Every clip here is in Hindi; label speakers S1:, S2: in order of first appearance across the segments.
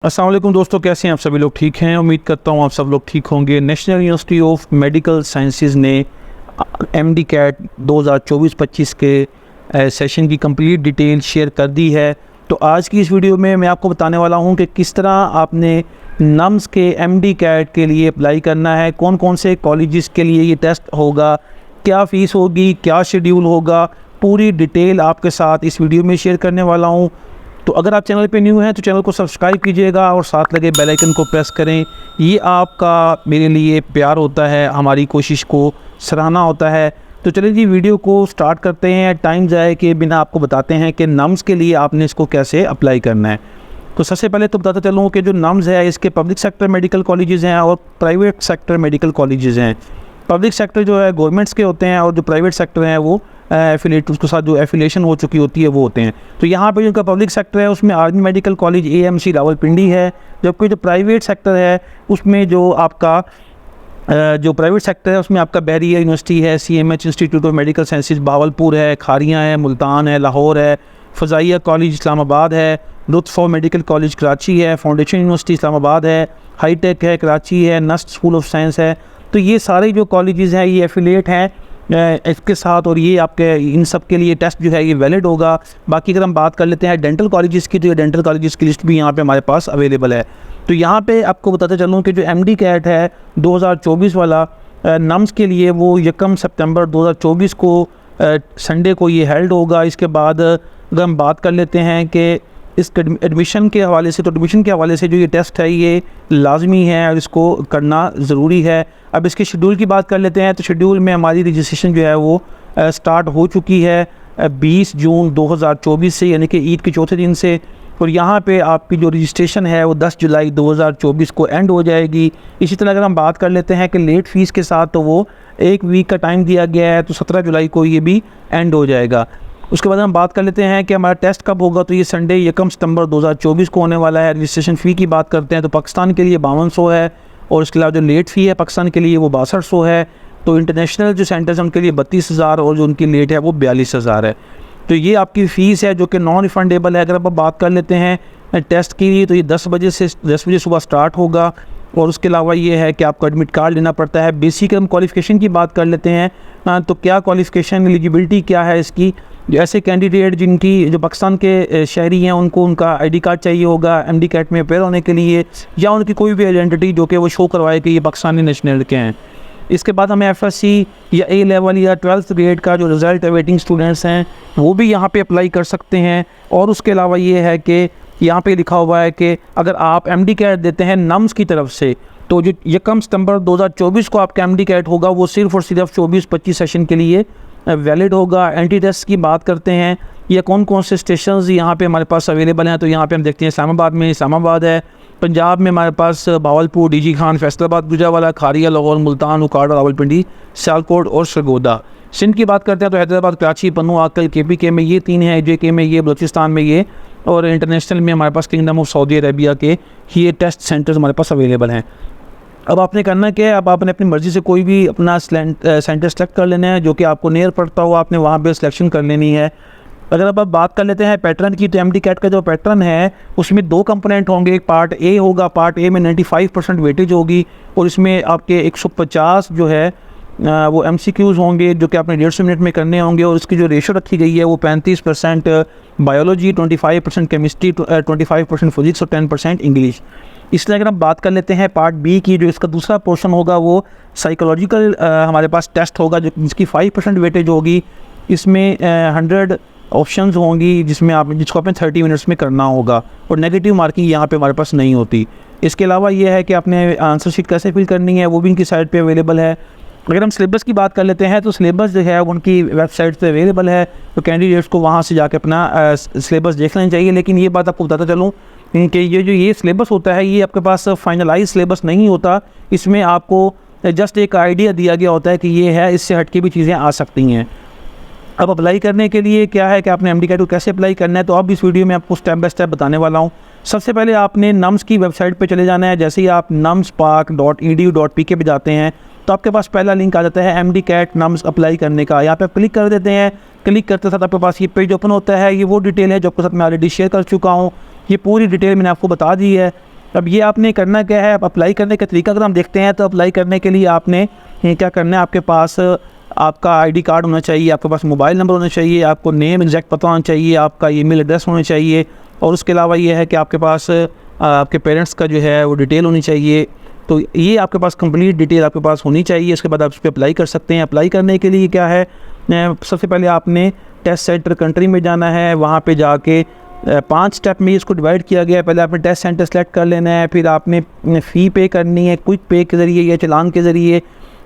S1: अस्सलाम वालेकुम दोस्तों, कैसे हैं आप सभी लोग? ठीक हैं, उम्मीद करता हूँ आप सब लोग ठीक होंगे। National university of medical sciences ने एमडी कैट 2024-25 के सेशन की कंप्लीट डिटेल शेयर कर दी है। तो आज की इस वीडियो में मैं आपको बताने वाला हूँ कि किस तरह आपने नम्स के एमडी कैट के लिए अप्लाई करना है, कौन कौन से कॉलेजेस के लिए ये टेस्ट होगा, क्या फ़ीस होगी, क्या शेड्यूल होगा, पूरी डिटेल आपके साथ इस वीडियो में शेयर करने वाला हूँ। तो अगर आप चैनल पे न्यू हैं तो चैनल को सब्सक्राइब कीजिएगा और साथ लगे बेल आइकन को प्रेस करें। ये आपका मेरे लिए प्यार होता है, हमारी कोशिश को सराहना होता है। तो चलिए जी, वीडियो को स्टार्ट करते हैं। टाइम जाए के बिना आपको बताते हैं कि नम्स के लिए आपने इसको कैसे अप्लाई करना है। तो सबसे पहले तो बताता चलूँ कि जो नम्स है इसके पब्लिक सेक्टर मेडिकल कॉलेजेस हैं और प्राइवेट सेक्टर मेडिकल कॉलेजेस हैं। पब्लिक सेक्टर जो है गवर्नमेंट्स के होते हैं और जो प्राइवेट सेक्टर हैं वो एफिलेट उसके साथ जो एफिलेशन हो चुकी होती है वो होते हैं। तो यहाँ पे जो पब्लिक सेक्टर है उसमें army medical college AMC Rawalpindi है, जबकि जो प्राइवेट सेक्टर है उसमें जो आपका जो प्राइवेट सेक्टर है उसमें आपका बैरियर यूनिवर्सिटी है, CMH institute of medical sciences Bahawalpur है, खारियाँ है, मुल्तान है, लाहौर है, फ़ज़ाइया कॉलेज इस्लामाबाद है, लुत्फ़ मेडिकल कॉलेज कराची है, फाउंडेशन यूनिवर्सिटी इस्लामाबाद है, हाईटेक है कराची है, नस्ट स्कूल ऑफ साइंस है। तो ये सारे जो कॉलेजेस हैं ये एफिलेट हैं इसके साथ, और ये आपके इन सब के लिए टेस्ट जो है ये वैलिड होगा। बाकी अगर हम बात कर लेते हैं डेंटल कॉलेजेस की, तो ये डेंटल कॉलेजेस की लिस्ट भी यहाँ पे हमारे पास अवेलेबल है। तो यहाँ पे आपको बताते चलूँ कि जो MD कैट है 2024 वाला नम्स के लिए वो 1 सितंबर 2024 को संडे को ये हेल्ड होगा। इसके बाद अगर हम बात कर लेते हैं कि इस एडमिशन के हवाले से, तो एडमिशन के हवाले से जो ये टेस्ट है ये लाजमी है और इसको करना ज़रूरी है। अब इसके शेड्यूल की बात कर लेते हैं। तो शेड्यूल में हमारी रजिस्ट्रेशन जो है वो स्टार्ट हो चुकी है 20 जून 2024 से, यानी कि ईद के चौथे दिन से। और यहाँ पे आपकी जो रजिस्ट्रेशन है वो 10 जुलाई 2024 को एंड हो जाएगी। इसी तरह अगर हम बात कर लेते हैं कि लेट फ़ीस के साथ, तो वो 1 वीक का टाइम दिया गया है, तो 17 जुलाई को ये भी एंड हो जाएगा। उसके बाद हम बात कर लेते हैं कि हमारा टेस्ट कब होगा। तो ये संडे 1 सितंबर 2024 को होने वाला है। रजिस्ट्रेशन फ़ी की बात करते हैं तो पाकिस्तान के लिए 5200 है, और इसके अलावा जो लेट फ़ी है पाकिस्तान के लिए वो 6200 है। तो इंटरनेशनल जो सेंटर्स हैं उनके लिए 32,000 और जो उनकी लेट है वो 42,000 है। तो ये आपकी फ़ीस है जो कि नॉन रिफंडेबल है। अगर आप बात कर लेते हैं टेस्ट की लिए, तो ये 10 बजे सुबह स्टार्ट होगा। और उसके अलावा ये है कि आपको एडमिट कार्ड लेना पड़ता है। बेसिक हम क्वालिफ़िकेशन की बात कर लेते हैं तो क्या क्वालिफ़िकेशन एलिजिबिलिटी क्या है इसकी। जो ऐसे कैंडिडेट जिनकी जो पाकिस्तान के शहरी हैं उनको उनका ID कार्ड चाहिए होगा MD कैट में अपेयर होने के लिए, या उनकी कोई भी आइडेंटिटी जो कि वो शो करवाए कि ये पाकिस्तानी नेशनल के हैं। इसके बाद हमें FSC या A लेवल या 12th ग्रेड का जो रिज़ल्ट अवेटिंग स्टूडेंट्स हैं वो भी यहाँ पे अप्लाई कर सकते हैं। और उसके अलावा ये है कि यहाँ पे लिखा हुआ है कि अगर आप MD कैट देते हैं नम्स की तरफ से, तो जो 1 सितंबर 2024 को आपका MD कैट होगा वो सिर्फ़ और सिर्फ 24-25 सेशन के लिए वैलिड होगा। एंटी टेस्ट की बात करते हैं या कौन कौन से स्टेशंस यहाँ पे हमारे पास अवेलेबल हैं। तो यहाँ पे हम देखते हैं इस्लामाबाद में इस्लामाबाद है, पंजाब में हमारे पास भावलपुर, DG खान, फैसलाबाद, गुजरावाला, खारिया, लाहौर, मुल्तान, उकाड़ा, रावलपिंडी, सियालकोट और सरगोदा। सिंध की बात करते हैं तो हैदराबाद, कराची, पन्नू, आकल, KPK में ये 3 हैं, JK में ये, बलूचिस्तान में ये, और इंटरनेशनल में हमारे पास किंगडम ऑफ सऊदी अरेबिया के ये टेस्ट सेंटर्स हमारे पास अवेलेबल हैं। अब आपने करना क्या है, अब आपने अपनी मर्ज़ी से कोई भी अपना सेंटर सेलेक्ट कर लेना है जो कि आपको नियर पड़ता हो, आपने वहाँ पे सिलेक्शन कर लेनी है। अगर अब आप बात कर लेते हैं पैटर्न की, तो MD कैट का जो पैटर्न है उसमें 2 कंपोनेंट होंगे। एक पार्ट A होगा, पार्ट A में 95% वेटेज होगी, और इसमें आपके 150 जो है वो MCQs होंगे जो कि आपने 150 मिनट में करने होंगे। और इसकी जो रेशो रखी गई है वो 35% बायोलॉजी, 25% केमिस्ट्री, 25% फिजिक्स और 10% इंग्लिश। इसलिए अगर हम बात कर लेते हैं पार्ट B की, जो इसका दूसरा पोर्शन होगा वो साइकोलॉजिकल हमारे पास टेस्ट होगा जो जिसकी 5% वेटेज होगी। इसमें 100 ऑप्शंस होंगी जिसको आपने 30 मिनट्स में करना होगा, और नेगेटिव मार्किंग यहाँ पे हमारे पास नहीं होती। इसके अलावा ये है कि आपने आंसर शीट कैसे फिल करनी है वो भी इनकी साइट पे अवेलेबल है। अगर हम सिलेबस की बात कर लेते हैं तो सिलेबस जो है उनकी वेबसाइट पे अवेलेबल है, तो कैंडिडेट्स को वहाँ से जाके अपना सिलेबस देख लेना चाहिए। लेकिन ये बात आपको बताता चलूँ कि ये सिलेबस होता है ये आपके पास फाइनलाइज सिलेबस नहीं होता। इसमें आपको जस्ट एक आइडिया दिया गया होता है कि ये है, इससे हट के भी चीज़ें आ सकती हैं। अब अप्लाई करने के लिए क्या है कि आपने MD कैट को कैसे अप्लाई करना है, तो अब इस वीडियो में आपको स्टेप बाय स्टेप बताने वाला हूँ। सबसे पहले आपने नम्स की वेबसाइट पे चले जाना है। जैसे ही आप numspark.edu.pk पे जाते हैं तो आपके पास पहला लिंक आ जाता है MD कैट नम्स अप्लाई करने का। यहाँ पे आप क्लिक कर देते हैं। क्लिक करते साथ आपके पास ये पेज ओपन होता है। ये वो डिटेल है जो आपके साथ मैं ऑलरेडी शेयर कर चुका हूँ। ये पूरी डिटेल मैंने आपको बता दी है। अब ये आपने करना क्या है, अब अप्लाई करने का तरीका अगर हम देखते हैं तो अप्लाई करने के लिए आपने क्या करना है, आपके पास आपका आईडी कार्ड होना चाहिए, आपके पास मोबाइल नंबर होना चाहिए, आपको नेम एग्जैक्ट पता होना चाहिए, आपका ईमेल एड्रेस होना चाहिए, और उसके अलावा ये है कि आपके पास आपके पेरेंट्स का जो है वो डिटेल होनी चाहिए। तो ये आपके पास कंप्लीट डिटेल आपके पास होनी चाहिए। उसके बाद आप इस पर अप्लाई कर सकते हैं। अप्लाई करने के लिए क्या है, सबसे पहले आपने टेस्ट सेंटर कंट्री में जाना है, वहाँ पे जाके 5 स्टेप में इसको डिवाइड किया गया है। पहले आपने टेस्ट सेंटर सेलेक्ट कर लेना है, फिर आपने फ़ी पे करनी है क्विक पे के ज़रिए या चालान के ज़रिए।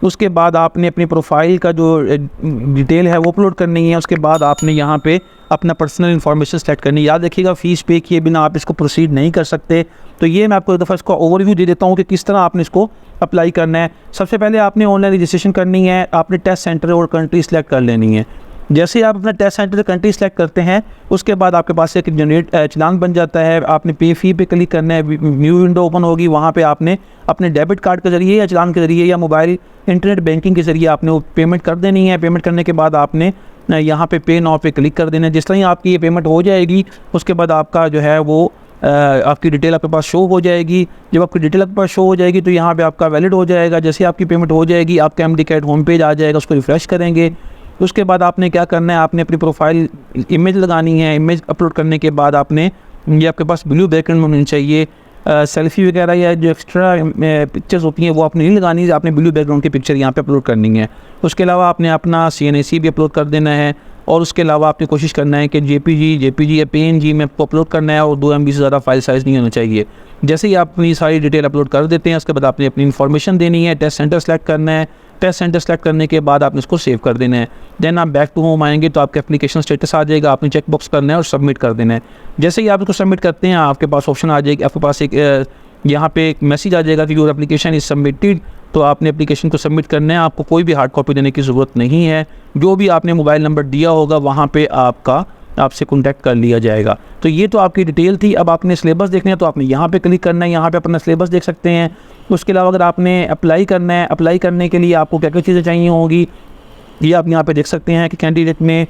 S1: उसके बाद आपने अपनी प्रोफाइल का जो डिटेल है वो अपलोड करनी है। उसके बाद आपने यहाँ पे अपना पर्सनल इन्फॉर्मेशन सेलेक्ट करनी है। याद रखिएगा, फ़ीस पे किए बिना आप इसको प्रोसीड नहीं कर सकते। तो ये मैं आपको एक दफ़ा इसका ओवरव्यू दे देता हूँ कि किस तरह आपने इसको अप्लाई करना है। सबसे पहले आपने ऑनलाइन रजिस्ट्रेशन करनी है, आपने टेस्ट सेंटर और कंट्री सेलेक्ट कर लेनी है। जैसे ही आप अपना टेस्ट सेंटर कंट्री सेलेक्ट करते हैं, उसके बाद आपके पास एक जनरेट चालान बन जाता है। आपने पे फ़ी पे क्लिक करना है, न्यू विंडो ओपन होगी। वहाँ पे आपने अपने डेबिट कार्ड के ज़रिए या चालान के ज़रिए या मोबाइल इंटरनेट बैंकिंग के ज़रिए आपने वो पेमेंट कर देनी है। पेमेंट करने के बाद आपने यहाँ पे नाउ पे क्लिक कर देना है। जिस तरह ही आपकी ये पेमेंट हो जाएगी, उसके बाद आपका जो है वो आपकी डिटेल आपके पास शो हो जाएगी। जब आपकी डिटेल आपके पास शो हो जाएगी तो यहाँ पे आपका वैलिड हो जाएगा। जैसे आपकी पेमेंट हो जाएगी, आपका एमडी कैट होम पेज आ जाएगा, उसको रिफ़्रेश करेंगे। उसके बाद आपने क्या करना है, आपने अपनी प्रोफाइल इमेज लगानी है। इमेज अपलोड करने के बाद आपने ये आपके पास ब्लू बैकग्राउंड होनी चाहिए। सेल्फी वगैरह या जो एक्स्ट्रा पिक्चर्स होती हैं वो आपने नहीं लगानी है, आपने ब्लू बैकग्राउंड की पिक्चर यहाँ पे अपलोड करनी है। उसके अलावा आपने अपना CNAC भी अपलोड कर देना है, और उसके अलावा आपने कोशिश करना है कि JPG या PNG में अपलोड करना है, और 2 MB से ज़्यादा फाइल साइज़ नहीं होना चाहिए। जैसे ही आप अपनी सारी डिटेल अपलोड कर देते हैं, उसके बाद आपने अपनी इन्फॉर्मेशन देनी है। टेस्ट सेंटर सेलेक्ट करना है। टेस्ट सेंटर सेलेक्ट करने के बाद आपने इसको सेव कर देना है। देन आप बैक टू होम आएंगे तो आपका एप्लीकेशन स्टेटस आ जाएगा, आपने चेक बॉक्स करना है और सबमिट कर देना है। जैसे ही आप इसको सबमिट करते हैं, आपके पास ऑप्शन आ जाएगी, आपके पास एक यहाँ पे एक मैसेज आ जाएगा कि योर एप्लीकेशन इज़ सबमिटेड। तो आपने एप्लीकेशन को सबमिट करना है। आपको कोई भी हार्ड कॉपी देने की ज़रूरत नहीं है। जो भी आपने मोबाइल नंबर दिया होगा वहाँ पे आपसे कॉन्टैक्ट कर लिया जाएगा। तो ये तो आपकी डिटेल थी। अब आपने सिलेबस देखना है तो आपने यहाँ पे क्लिक करना है, यहाँ पे अपना सिलेबस देख सकते हैं। उसके अलावा अगर आपने अप्लाई करना है, अप्लाई करने के लिए आपको क्या क्या चीज़ें चाहिए होंगी, ये आप यहाँ पे देख सकते हैं कि कैंडिडेट ने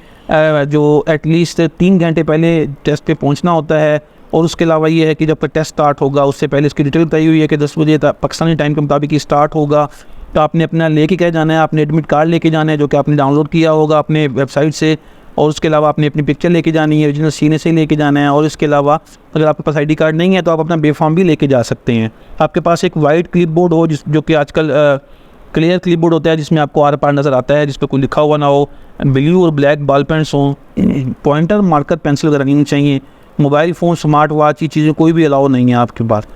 S1: जो एटलीस्ट 3 घंटे पहले टेस्ट पे पहुँचना होता है। और उसके अलावा ये है कि जब टेस्ट स्टार्ट होगा उससे पहले इसकी डिटेल बताई हुई है कि 10 बजे पाकिस्तानी टाइम के मुताबिक स्टार्ट होगा। तो आपने अपना लेके क्या जाना है, आपने एडमिट कार्ड लेके जाना है जो कि आपने डाउनलोड किया होगा अपने वेबसाइट से। और उसके अलावा आपने अपनी पिक्चर लेके जानी है, ओरिजिनल सीने से लेके जाना है। और इसके अलावा अगर आपके पास ID कार्ड नहीं है तो आप अपना बेफॉर्म भी लेके जा सकते हैं। आपके पास एक वाइट क्लिपबोर्ड हो जो कि आजकल क्लियर क्लिपबोर्ड होता है, जिसमें आपको आर पार नज़र आता है, जिस पर कोई लिखा हुआ ना हो। ब्लू और ब्लैक बॉल पेन्स हों, पॉइंटर मार्कर पेंसिल वगैरह नहीं चाहिए। मोबाइल फ़ोन, स्मार्ट वॉच, ये चीज़ें कोई भी अलाउ नहीं है आपके पास।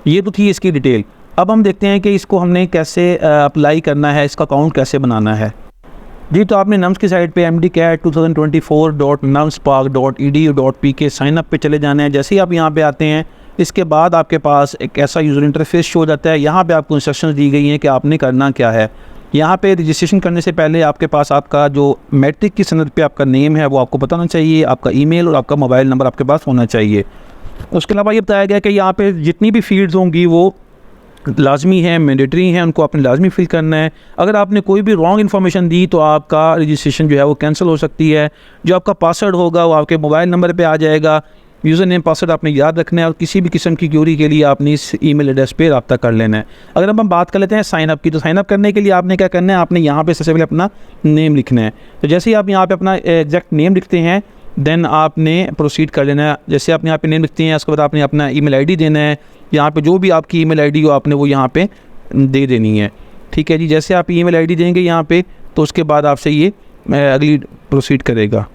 S1: ये तो थी इसकी डिटेल। अब हम देखते हैं कि इसको हमने कैसे अप्लाई करना है, इसका अकाउंट कैसे बनाना है। जी, तो आपने नम्स की साइट पे mdcat2024.numspark.edu.pk साइन अप पे चले जाना है। जैसे ही आप यहाँ पे आते हैं, इसके बाद आपके पास एक ऐसा यूज़र इंटरफेस शो हो जाता है। यहाँ पे आपको इंस्ट्रक्शंस दी गई हैं कि आपने करना क्या है। यहाँ पे रजिस्ट्रेशन करने से पहले आपके पास आपका जो मैट्रिक की सनद पे आपका नेम है वो आपको बताना चाहिए, आपका ईमेल और आपका मोबाइल नंबर आपके पास होना चाहिए। उसके अलावा ये बताया गया कि यहाँ पे जितनी भी फील्ड्स होंगी वो लाजमी है, मैंडेटरी हैं, उनको आपने लाजमी फिल करना है। अगर आपने कोई भी रॉन्ग इन्फॉर्मेशन दी तो आपका रजिस्ट्रेशन जो है वो कैंसिल हो सकती है। जो आपका पासवर्ड होगा वो आपके मोबाइल नंबर पे आ जाएगा। यूज़र नेम पासवर्ड आपने याद रखना है, और किसी भी किस्म की क्यूरी के लिए आपने इस ईमेल एड्रेस पे रब्ता कर लेना है। अगर अब हम बात कर लेते हैं साइन अप की, तो साइन अप करने के लिए आपने क्या करना है, आपने यहाँ पे सबसे पहले अपना नेम लिखना है। तो जैसे ही आप यहाँ पे अपना एग्जैक्ट नेम लिखते हैं, देन आपने प्रोसीड कर लेना है। जैसे आप यहाँ पे नेम लिखते हैं, उसके बाद आपने अपना ईमेल आईडी देना है। यहाँ पे जो भी आपकी ईमेल आईडी हो आपने वो यहाँ पे दे देनी है। ठीक है जी, जैसे आप ईमेल आईडी देंगे यहाँ पे, तो उसके बाद आपसे ये अगली प्रोसीड करेगा।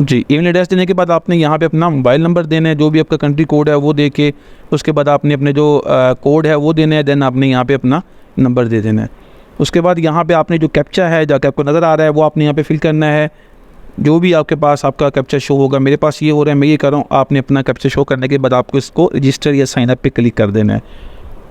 S1: जी, ईमेल एड्रेस देने के बाद आपने यहाँ पे अपना मोबाइल नंबर देना है, जो भी आपका कंट्री कोड है वो दे के, उसके बाद आपने अपने जो कोड है वो देना है। देन आपने यहाँ पे अपना नंबर दे देना है। उसके बाद यहाँ पे आपने जो कैप्चा है जाके आपको नज़र आ रहा है वो आपने यहाँ पे फिल करना है। जो भी आपके पास आपका कैप्चा शो होगा, मेरे पास ये हो रहा है, मैं ये कर रहा हूँ, आपने अपना कैप्चा शो करने के बाद आपको इसको रजिस्टर या साइन अप पे क्लिक कर देना है।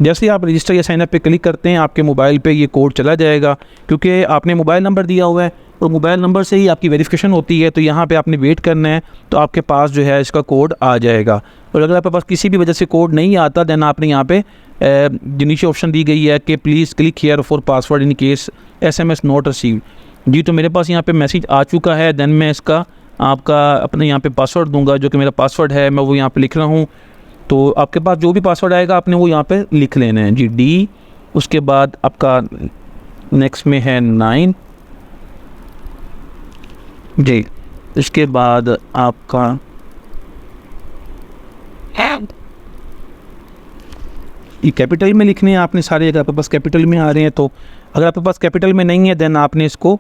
S1: जैसे ही आप रजिस्टर या साइन अप पे क्लिक करते हैं, आपके मोबाइल पे ये कोड चला जाएगा, क्योंकि आपने मोबाइल नंबर दिया हुआ है और मोबाइल नंबर से ही आपकी वेरिफिकेशन होती है। तो यहाँ पे आपने वेट करना है, तो आपके पास जो है इसका कोड आ जाएगा। और अगर आपके पास किसी भी वजह से कोड नहीं आता, देन आपने यहाँ पे जो नीचे ऑप्शन दी गई है कि please click here for password in case SMS not received. जी, तो मेरे पास यहाँ पे मैसेज आ चुका है। देन मैं इसका आपका अपने यहाँ पे पासवर्ड दूंगा, जो कि मेरा पासवर्ड है मैं वो यहाँ पे लिख रहा हूँ। तो आपके पास जो भी पासवर्ड आएगा आपने वो यहाँ पे लिख लेना है जी, डी, उसके बाद आपका नेक्स्ट में है 9 जी, इसके बाद आपका ये कैपिटल में लिखने हैं आपने सारे, अगर आपके पास कैपिटल में आ रहे हैं तो, अगर आपके पास कैपिटल में नहीं है देन आपने इसको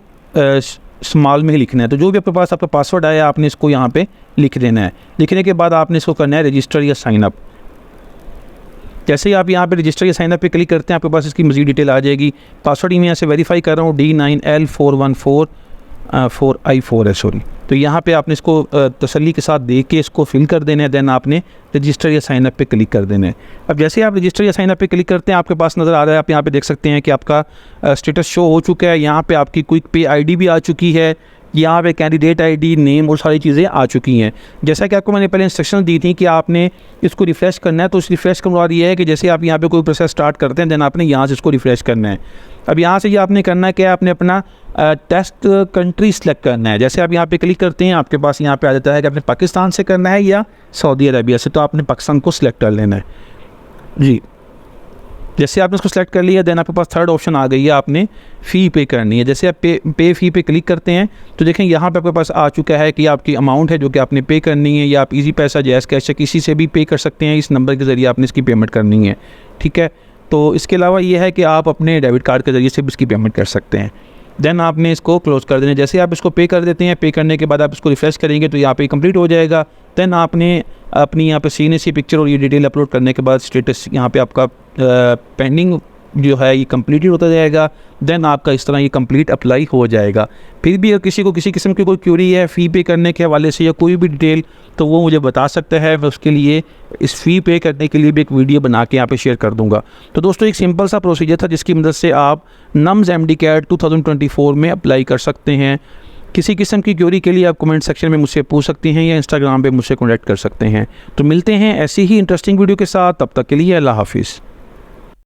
S1: स्मॉल में ही लिखना है। तो जो भी आपके पास आपका पासवर्ड आया आपने इसको यहाँ पे लिख देना है। लिखने के बाद आपने इसको करना है रजिस्टर या साइन अप। जैसे ही आप यहाँ पे रजिस्टर या साइन अप पे क्लिक करते हैं आपके पास इसकी मज़ीद डिटेल आ जाएगी। पासवर्ड ही मैं यहाँ से वेरीफाई कर रहा हूँ, D9L4144I4 है सॉरी। तो यहाँ पे आपने इसको तसल्ली के साथ देख के इसको फिल कर देना है, देन आपने रजिस्टर या साइन अप पे क्लिक कर देना है। अब जैसे ही आप रजिस्टर या साइन अप पे क्लिक करते हैं आपके पास नज़र आ रहा है, आप यहाँ पे देख सकते हैं कि आपका स्टेटस शो हो चुका है। यहाँ पे आपकी क्विक पे आईडी भी आ चुकी है, यहाँ पे कैंडिडेट आईडी, नेम और सारी चीज़ें आ चुकी हैं। जैसा कि आपको मैंने पहले इंस्ट्रक्शन दी थी कि आपने इसको रिफ़्रेश करना है, तो उस रिफ़्रेश का मुराद ये है कि जैसे आप यहाँ पे कोई प्रोसेस स्टार्ट करते हैं देन आपने यहाँ से इसको रिफ़्रेश करना है। अब यहाँ से ये आपने करना है कि आपने अपना टेस्ट कंट्री सेलेक्ट करना है। जैसे आप यहाँ पे क्लिक करते हैं आपके पास यहाँ पे आ जाता है कि आपने पाकिस्तान से करना है या सऊदी अरबिया से, तो आपने पाकिस्तान को सिलेक्ट कर लेना है जी। जैसे आपने इसको सेलेक्ट कर लिया देन आपके पास थर्ड ऑप्शन आ गई है, आपने फ़ी पे करनी है। जैसे आप पे फ़ी पे क्लिक करते हैं तो देखें यहाँ पे आपके पास आ चुका है कि आपकी अमाउंट है जो कि आपने पे करनी है, या आप इजी पैसा, जैस कैश, किसी से भी पे कर सकते हैं। इस नंबर के ज़रिए आपने इसकी पेमेंट करनी है, ठीक है। तो इसके अलावा ये है कि आप अपने डेबिट कार्ड के ज़रिए से भी इसकी पेमेंट कर सकते हैं। देन आपने इसको क्लोज़ कर देना। जैसे आप इसको पे कर देते हैं, पे करने के बाद आप इसको रिफ़्रेश करेंगे तो यहाँ पे कंप्लीट हो जाएगा। देन आपने अपनी यहाँ पे CNC पिक्चर और ये डिटेल अपलोड करने के बाद स्टेटस यहाँ पे आपका पेंडिंग जो है ये कंप्लीटेड होता जाएगा। देन आपका इस तरह ये कंप्लीट अप्लाई हो जाएगा। फिर भी अगर किसी को किसी किस्म की कोई क्यूरी है फ़ी पे करने के हवाले से या कोई भी डिटेल, तो वो मुझे बता सकता है। मैं उसके लिए इस फ़ी पे करने के लिए भी एक वीडियो बना के यहाँ पे शेयर कर दूँगा। तो दोस्तों एक सिंपल सा प्रोसीजर था जिसकी मदद से आप NUMS MDCAT 2024 में अप्लाई कर सकते हैं। किसी किस्म की क्यूरी के लिए आप कमेंट सेक्शन में मुझसे पूछ सकते हैं या इंस्टाग्राम पे मुझसे कॉन्टैक्ट कर सकते हैं। तो मिलते हैं ऐसी ही इंटरेस्टिंग वीडियो के साथ, तब तक के लिए अल्लाह हाफिज़।